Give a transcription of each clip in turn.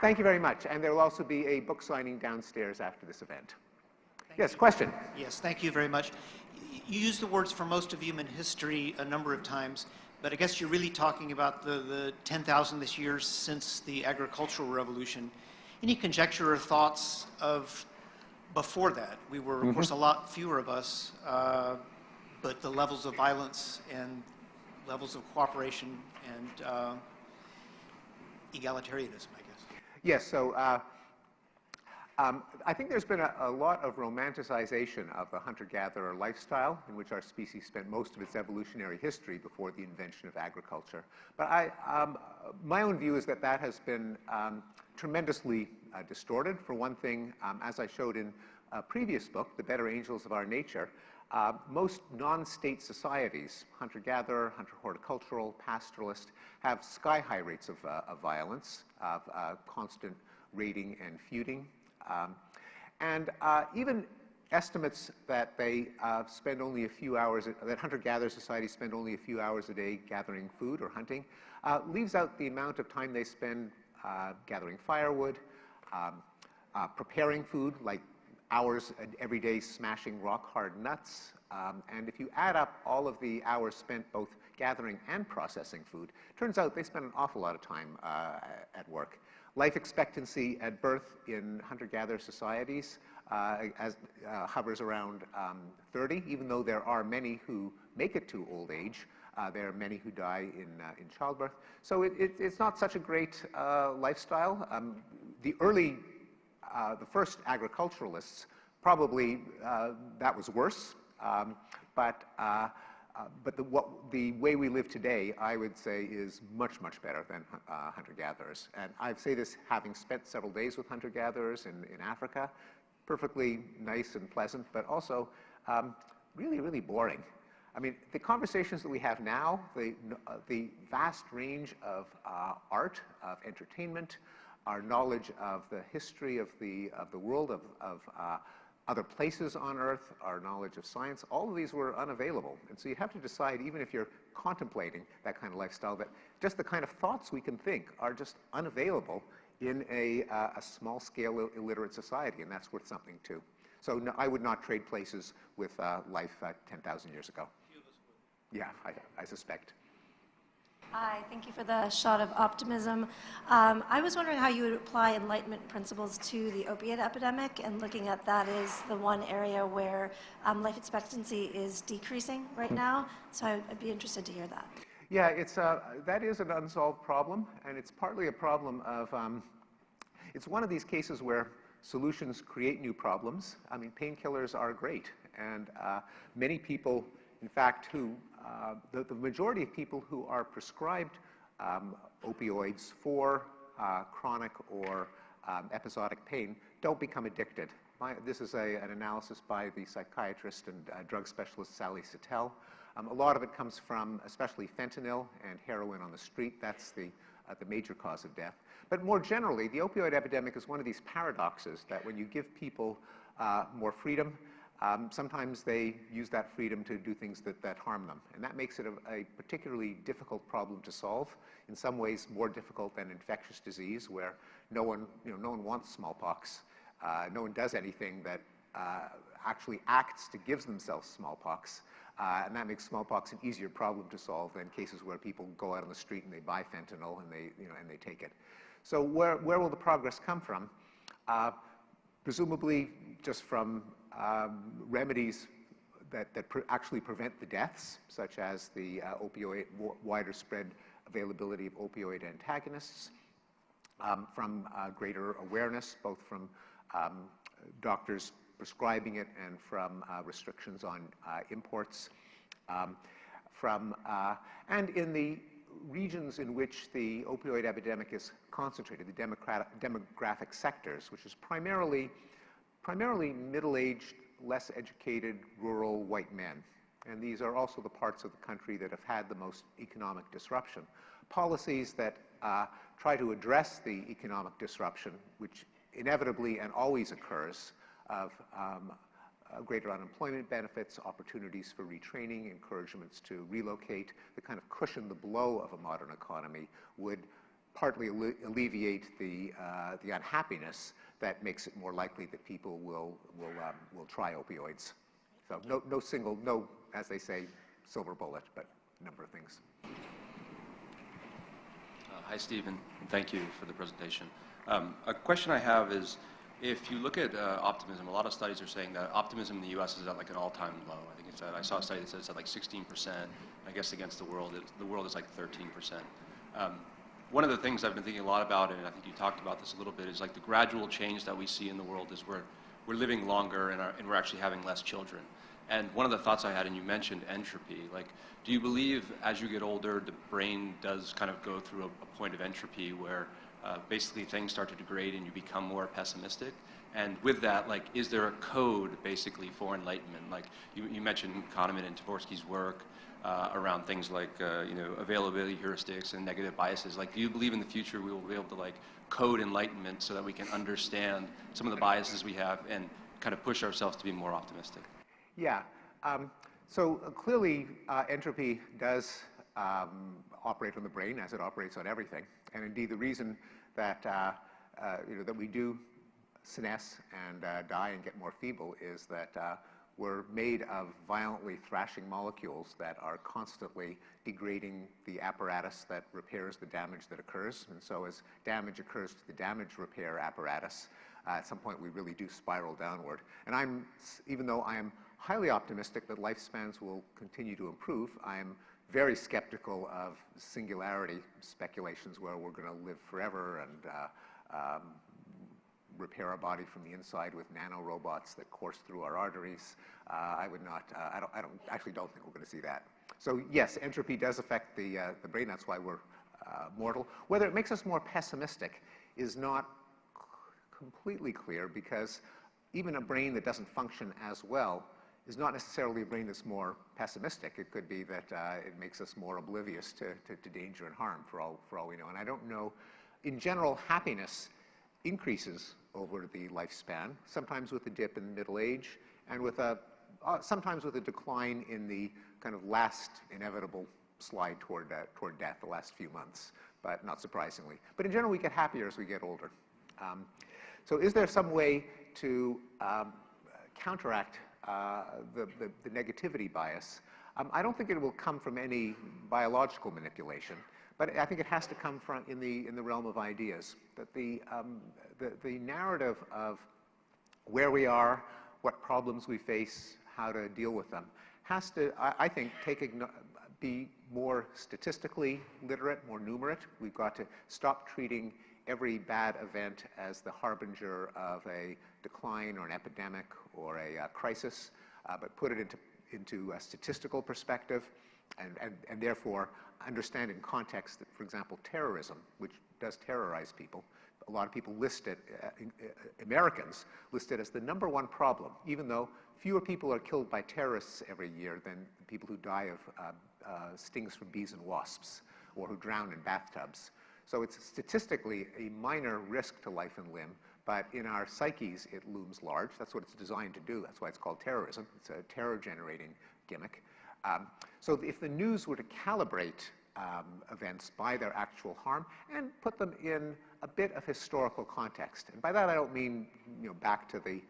Thank you very much. And there will also be a book signing downstairs after this event. Yes, question? Yes, thank you very much. You used the words for most of human history a number of times, but I guess you're really talking about the 10,000 years since the agricultural revolution. Any conjecture or thoughts of before that? We were, of course, a lot fewer of us, but the levels of violence and levels of cooperation and egalitarianism, I guess. Yes, so I think there's been a lot of romanticization of the hunter-gatherer lifestyle in which our species spent most of its evolutionary history before the invention of agriculture. But my own view is that that has been tremendously distorted. For one thing, as I showed in a previous book, The Better Angels of Our Nature, most non-state societies, hunter-gatherer, hunter-horticultural, pastoralist, have sky-high rates of violence, of constant raiding and feuding. And even estimates that they spend only a few hours, that hunter-gatherer societies spend only a few hours a day gathering food or hunting, leaves out the amount of time they spend gathering firewood, preparing food, like hours every day smashing rock-hard nuts. And if you add up all of the hours spent both gathering and processing food, turns out they spend an awful lot of time at work. Life expectancy at birth in hunter-gatherer societies hovers around 30, even though there are many who make it to old age. There are many who die in childbirth. So it's not such a great lifestyle. The first agriculturalists, probably that was worse. But the way we live today, I would say, is much, much better than hunter-gatherers. And I say this having spent several days with hunter-gatherers in Africa. Perfectly nice and pleasant, but also really, really boring. I mean, the conversations that we have now, the vast range of art, of entertainment, our knowledge of the history of the world, of other places on Earth, our knowledge of science, all of these were unavailable. And so you have to decide, even if you're contemplating that kind of lifestyle, that just the kind of thoughts we can think are just unavailable in a small-scale illiterate society, and that's worth something too. So no, I would not trade places with life 10,000 years ago. Yeah, I suspect. Hi, thank you for the shot of optimism. I was wondering how you would apply Enlightenment principles to the opiate epidemic, and looking at that as the one area where life expectancy is decreasing right now. So I'd be interested to hear that. Yeah, that is an unsolved problem, and it's partly a problem of, it's one of these cases where solutions create new problems. I mean, painkillers are great, and many people, in fact, the majority of people who are prescribed opioids for chronic or episodic pain don't become addicted. This is an analysis by the psychiatrist and drug specialist Sally Satel. A lot of it comes from especially fentanyl and heroin on the street. That's the major cause of death. But more generally, the opioid epidemic is one of these paradoxes that when you give people more freedom, sometimes they use that freedom to do things that harm them. And that makes it a particularly difficult problem to solve, in some ways more difficult than infectious disease, where no one wants smallpox. No one does anything that actually acts to give themselves smallpox. And that makes smallpox an easier problem to solve than cases where people go out on the street and they buy fentanyl and they take it. So where will the progress come from? Presumably just from remedies that actually prevent the deaths, such as the wider spread availability of opioid antagonists, from greater awareness, both from doctors prescribing it and from restrictions on imports, and in the regions in which the opioid epidemic is concentrated, the demographic sectors, which is primarily middle-aged, less educated, rural white men. And these are also the parts of the country that have had the most economic disruption. Policies that try to address the economic disruption, which inevitably and always occurs, of greater unemployment benefits, opportunities for retraining, encouragements to relocate, that kind of cushion the blow of a modern economy, would partly alleviate the unhappiness that makes it more likely that people will try opioids. So no single, as they say, silver bullet, but a number of things. Hi, Stephen. Thank you for the presentation. A question I have is, if you look at optimism, a lot of studies are saying that optimism in the U.S. is at like an all-time low. I think I saw a study that says it's at like 16%. I guess against the world is like 13%. One of the things I've been thinking a lot about, and I think you talked about this a little bit, is like the gradual change that we see in the world is we're living longer and we're actually having less children. And one of the thoughts I had, and you mentioned entropy, like, do you believe as you get older, the brain does kind of go through a point of entropy where basically things start to degrade and you become more pessimistic? And with that, like, is there a code basically for enlightenment? Like, you mentioned Kahneman and Tversky's work around things like, availability heuristics and negative biases. Like, do you believe in the future we will be able to, like, code enlightenment so that we can understand some of the biases we have and kind of push ourselves to be more optimistic? Yeah. So clearly, entropy does operate on the brain as it operates on everything. And indeed, the reason that that we do senesce and die and get more feeble is that we're made of violently thrashing molecules that are constantly degrading the apparatus that repairs the damage that occurs. And so as damage occurs to the damage repair apparatus, at some point we really do spiral downward. And even though I am highly optimistic that lifespans will continue to improve, I am very skeptical of singularity speculations where we're going to live forever and repair our body from the inside with nanorobots that course through our arteries. I would not. I actually don't think we're going to see that. So yes, entropy does affect the brain. That's why we're mortal. Whether it makes us more pessimistic is not completely clear, because even a brain that doesn't function as well is not necessarily a brain that's more pessimistic. It could be that it makes us more oblivious to danger and harm, for all we know. And I don't know. In general, happiness increases over the lifespan, sometimes with a dip in middle age, and with sometimes with a decline in the kind of last inevitable slide toward death, the last few months, but not surprisingly. But in general, we get happier as we get older. So is there some way to counteract the negativity bias? I don't think it will come from any biological manipulation, but I think it has to come from in the realm of ideas. That the narrative of where we are, what problems we face, how to deal with them, has to, I think, be more statistically literate, more numerate. We've got to stop treating every bad event as the harbinger of a decline or an epidemic or a crisis, but put it into a statistical perspective, and therefore understand in context that, for example, terrorism, which does terrorize people, a lot of people list it, Americans list it as the #1 problem, even though fewer people are killed by terrorists every year than people who die of stings from bees and wasps, or who drown in bathtubs. So it's statistically a minor risk to life and limb, but in our psyches it looms large. That's what it's designed to do. That's why it's called terrorism. It's a terror-generating gimmick. So if the news were to calibrate events by their actual harm and put them in a bit of historical context, and by that I don't mean back to the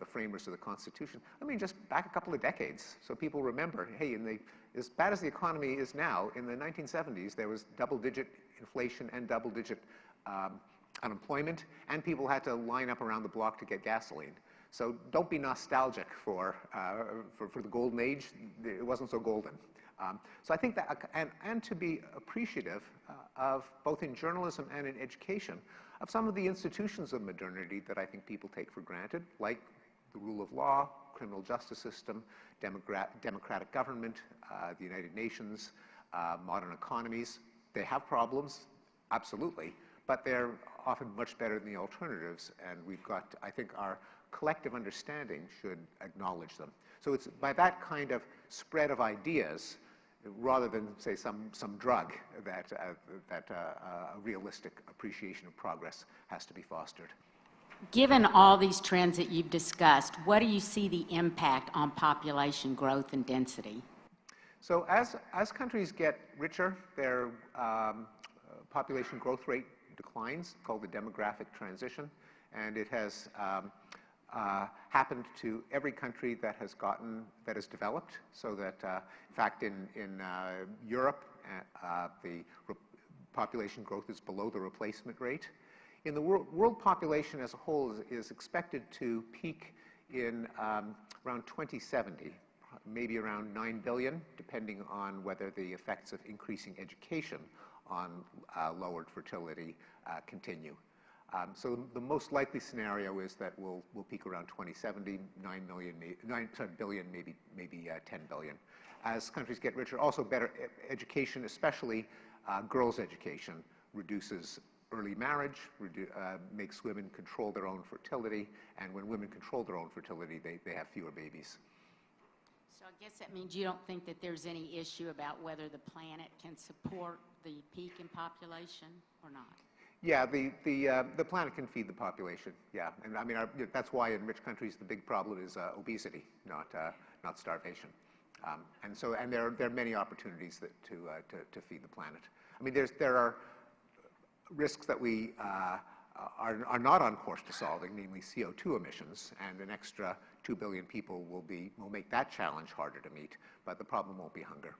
framers of the Constitution. I mean just back a couple of decades, so people remember, hey, as bad as the economy is now, in the 1970s there was double-digit inflation and double-digit unemployment, and people had to line up around the block to get gasoline. So don't be nostalgic for the golden age. It wasn't so golden. So I think that, and to be appreciative of, both in journalism and in education, of some of the institutions of modernity that I think people take for granted, like the rule of law, criminal justice system, democratic government, the United Nations, modern economies. They have problems, absolutely, but they're often much better than the alternatives, and we've got, I think, our collective understanding should acknowledge them. So it's by that kind of spread of ideas, rather than, say, some drug, that a realistic appreciation of progress has to be fostered. Given all these trends that you've discussed, what do you see the impact on population growth and density? So as countries get richer, their population growth rate declines, called the demographic transition, and it has happened to every country that has developed, so that, in fact, in Europe, the population growth is below the replacement rate. In the world population as a whole is expected to peak in around 2070, maybe around 9 billion, depending on whether the effects of increasing education on lowered fertility continue. So the most likely scenario is that we'll peak around 2070, 9 billion, maybe 10 billion. As countries get richer, also better education, especially girls' education, reduces early marriage, makes women control their own fertility, and when women control their own fertility, they have fewer babies. So I guess that means you don't think that there's any issue about whether the planet can support the peak in population or not? Yeah, the planet can feed the population. Yeah, and I mean that's why in rich countries the big problem is obesity, not starvation. And there are many opportunities to feed the planet. I mean there are risks that we are not on course to solving, namely CO2 emissions, and an extra 2 billion people will make that challenge harder to meet. But the problem won't be hunger.